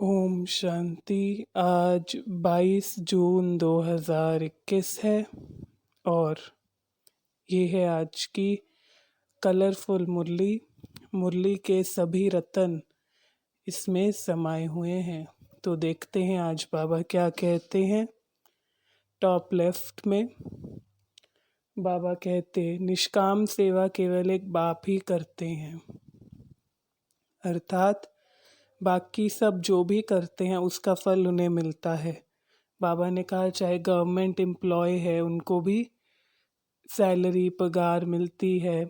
ओम शांति। आज 22 जून 2021 है और ये है आज की कलरफुल मुरली। मुरली के सभी रतन इसमें समाये हुए हैं। तो देखते हैं आज बाबा क्या कहते हैं। टॉप लेफ्ट में बाबा कहते, निष्काम सेवा केवल एक बाप ही करते हैं, अर्थात बाकी सब जो भी करते हैं उसका फल उन्हें मिलता है। बाबा ने कहा चाहे गवर्नमेंट एम्प्लॉय है उनको भी सैलरी पगार मिलती है,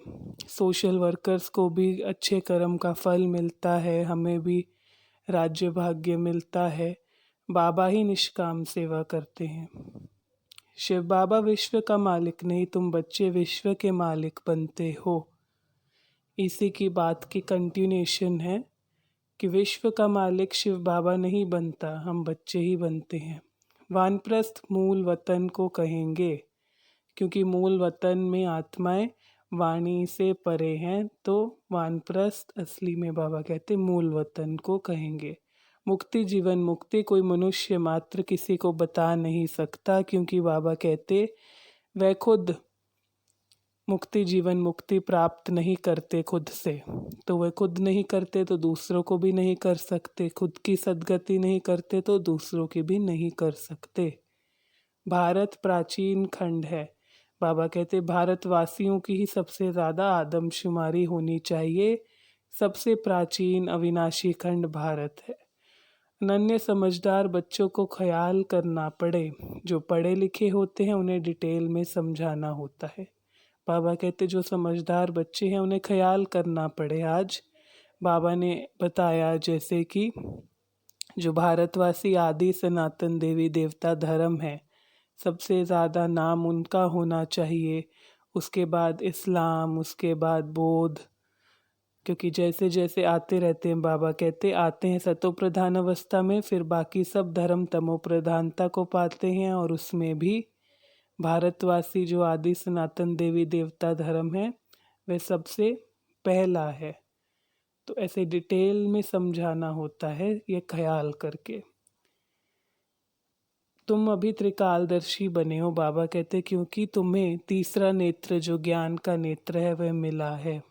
सोशल वर्कर्स को भी अच्छे कर्म का फल मिलता है, हमें भी राज्य भाग्य मिलता है। बाबा ही निष्काम सेवा करते हैं। शिव बाबा विश्व का मालिक नहीं, तुम बच्चे विश्व के मालिक बनते हो। इसी की बात की कंटिन्यूएशन है कि विश्व का मालिक शिव बाबा नहीं बनता, हम बच्चे ही बनते हैं। वानप्रस्थ मूल वतन को कहेंगे क्योंकि मूल वतन में आत्माएं वाणी से परे हैं, तो वानप्रस्थ असली में बाबा कहते मूल वतन को कहेंगे। मुक्ति जीवन मुक्ति कोई मनुष्य मात्र किसी को बता नहीं सकता, क्योंकि बाबा कहते वह खुद मुक्ति जीवन मुक्ति प्राप्त नहीं करते खुद से, तो वह खुद नहीं करते तो दूसरों को भी नहीं कर सकते, खुद की सद्गति नहीं करते तो दूसरों की भी नहीं कर सकते। भारत प्राचीन खंड है। बाबा कहते भारतवासियों की ही सबसे ज़्यादा आदमशुमारी होनी चाहिए। सबसे प्राचीन अविनाशी खंड भारत है। अनन्य समझदार बच्चों को ख्याल करना पड़े, जो पढ़े लिखे होते हैं उन्हें डिटेल में समझाना होता है। बाबा कहते जो समझदार बच्चे हैं उन्हें ख्याल करना पड़े। आज बाबा ने बताया जैसे कि जो भारतवासी आदि सनातन देवी देवता धर्म है, सबसे ज़्यादा नाम उनका होना चाहिए, उसके बाद इस्लाम, उसके बाद बौद्ध, क्योंकि जैसे जैसे आते रहते हैं बाबा कहते आते हैं सतो प्रधान अवस्था में, फिर बाकी सब धर्म तमो प्रधानता को पाते हैं और उसमें भी भारतवासी जो आदि सनातन देवी देवता धर्म है वह सबसे पहला है। तो ऐसे डिटेल में समझाना होता है ये ख्याल करके। तुम अभी त्रिकालदर्शी बने हो, बाबा कहते क्योंकि तुम्हें तीसरा नेत्र जो ज्ञान का नेत्र है वह मिला है।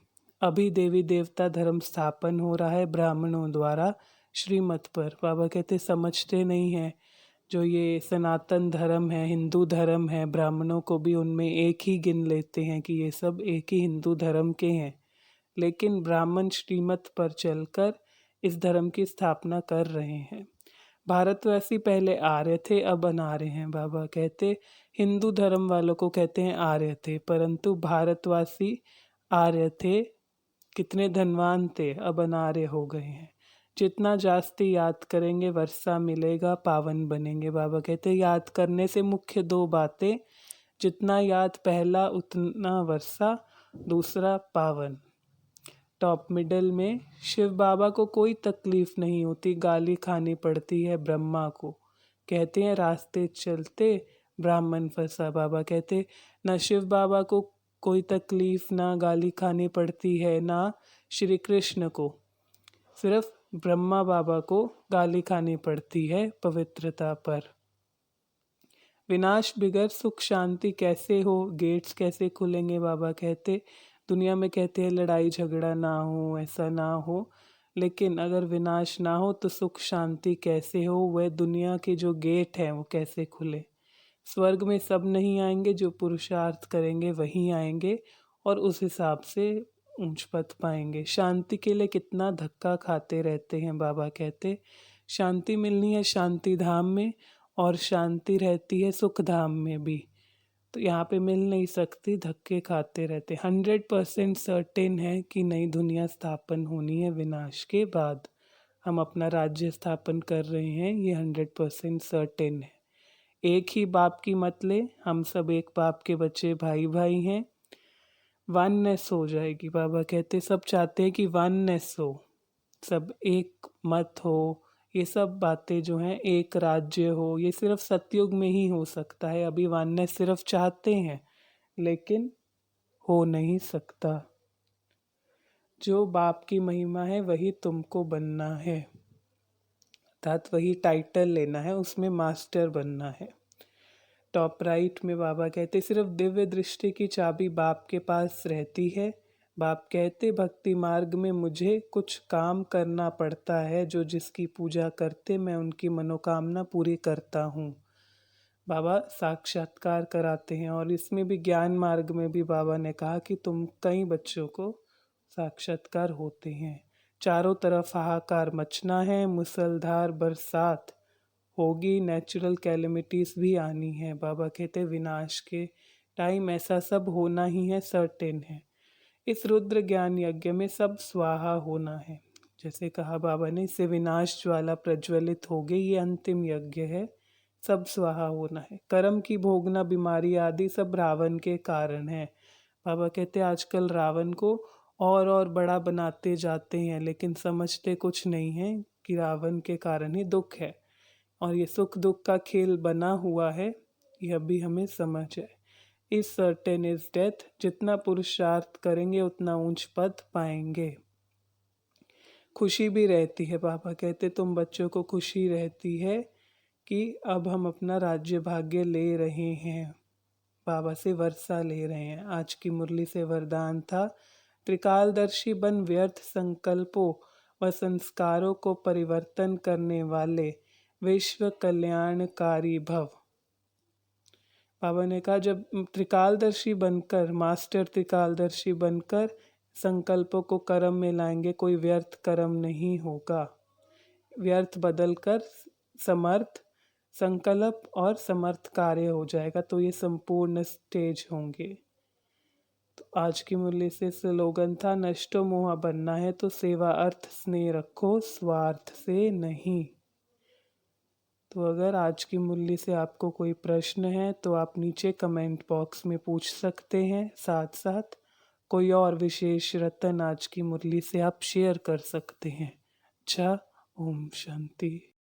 अभी देवी देवता धर्म स्थापन हो रहा है ब्राह्मणों द्वारा श्रीमत पर। बाबा कहते समझते नहीं हैं, जो ये सनातन धर्म है हिंदू धर्म है, ब्राह्मणों को भी उनमें एक ही गिन लेते हैं कि ये सब एक ही हिंदू धर्म के हैं, लेकिन ब्राह्मण श्रीमत पर चलकर इस धर्म की स्थापना कर रहे हैं। भारतवासी पहले आर्य थे, अब अनार्य हैं। बाबा कहते हिंदू धर्म वालों को कहते हैं आर्य थे, परंतु भारतवासी आर्य थे, कितने धनवान थे, अब अनार्य हो गए हैं। जितना जास्ती याद करेंगे वर्षा मिलेगा, पावन बनेंगे। बाबा कहते याद करने से मुख्य दो बातें, जितना याद पहला उतना वर्षा, दूसरा पावन। टॉप मिडल में शिव बाबा को कोई तकलीफ नहीं होती, गाली खानी पड़ती है ब्रह्मा को। कहते हैं रास्ते चलते ब्राह्मण फंसा। बाबा कहते ना शिव बाबा को कोई तकलीफ, ना गाली खानी पड़ती है, ना श्री कृष्ण को, सिर्फ ब्रह्मा बाबा को गाली खानी पड़ती है पवित्रता पर। विनाश बिगर सुख शांति कैसे हो, गेट्स कैसे खुलेंगे। बाबा कहते दुनिया में कहते हैं लड़ाई झगड़ा ना हो, ऐसा ना हो, लेकिन अगर विनाश ना हो तो सुख शांति कैसे हो, वह दुनिया के जो गेट हैं वो कैसे खुले। स्वर्ग में सब नहीं आएंगे, जो पुरुषार्थ करेंगे वही आएंगे और उस हिसाब से ऊंच पद पाएंगे। शांति के लिए कितना धक्का खाते रहते हैं। बाबा कहते शांति मिलनी है शांति धाम में, और शांति रहती है सुख धाम में भी, तो यहाँ पे मिल नहीं सकती, धक्के खाते रहते। 100% सर्टेन है कि नई दुनिया स्थापन होनी है विनाश के बाद। हम अपना राज्य स्थापन कर रहे हैं, ये 100% सर्टेन है। एक ही बाप की मत ले, हम सब एक बाप के बच्चे, भाई भाई हैं। वननेस हो जाएगी। बाबा कहते सब चाहते हैं कि वननेस हो, सब एक मत हो, ये सब बातें जो हैं एक राज्य हो, ये सिर्फ सतयुग में ही हो सकता है। अभी वननेस सिर्फ चाहते हैं लेकिन हो नहीं सकता। जो बाप की महिमा है वही तुमको बनना है। अर्थात वही टाइटल लेना है, उसमें मास्टर बनना है। टॉप राइट में बाबा कहते सिर्फ दिव्य दृष्टि की चाबी बाप के पास रहती है। बाप कहते भक्ति मार्ग में मुझे कुछ काम करना पड़ता है, जो जिसकी पूजा करते मैं उनकी मनोकामना पूरी करता हूँ। बाबा साक्षात्कार कराते हैं और इसमें भी ज्ञान मार्ग में भी बाबा ने कहा कि तुम कई बच्चों को साक्षात्कार होते हैं। चारों तरफ हाहाकार मचना है, मुसलधार बरसात होगी, नेचुरल कैलेमिटीज भी आनी है। बाबा कहते विनाश के टाइम ऐसा सब होना ही है, सर्टेन है। इस रुद्र ज्ञान यज्ञ में सब स्वाहा होना है। जैसे कहा बाबा ने, इससे विनाश ज्वाला प्रज्वलित हो गई, ये अंतिम यज्ञ है, सब स्वाहा होना है। कर्म की भोगना, बीमारी आदि सब रावण के कारण है। बाबा कहते आजकल रावण को और बड़ा बनाते जाते हैं, लेकिन समझते कुछ नहीं है कि रावण के कारण ही दुख है और ये सुख दुख का खेल बना हुआ है, यह भी हमें समझ है। इस सर्टेन इज डेथ, जितना पुरुषार्थ करेंगे उतना ऊंच पद पाएंगे। खुशी भी रहती है। बाबा कहते तुम बच्चों को खुशी रहती है कि अब हम अपना राज्य भाग्य ले रहे हैं, बाबा से वर्षा ले रहे हैं। आज की मुरली से वरदान था, त्रिकालदर्शी बन व्यर्थ संकल्पों व संस्कारों को परिवर्तन करने वाले विश्व कल्याणकारी भव। बाबा ने कहा जब त्रिकालदर्शी बनकर, मास्टर त्रिकालदर्शी बनकर संकल्पों को कर्म में लाएंगे, कोई व्यर्थ कर्म नहीं होगा। व्यर्थ बदलकर समर्थ संकल्प और समर्थ कार्य हो जाएगा, तो ये संपूर्ण स्टेज होंगे। तो आज की मुरली से स्लोगन था, नष्टो मोह बनना है तो सेवा अर्थ स्नेह रखो, स्वार्थ से नहीं। तो अगर आज की मुरली से आपको कोई प्रश्न है तो आप नीचे कमेंट बॉक्स में पूछ सकते हैं। साथ साथ कोई और विशेष रतन आज की मुरली से आप शेयर कर सकते हैं। अच्छा, ओम शांति।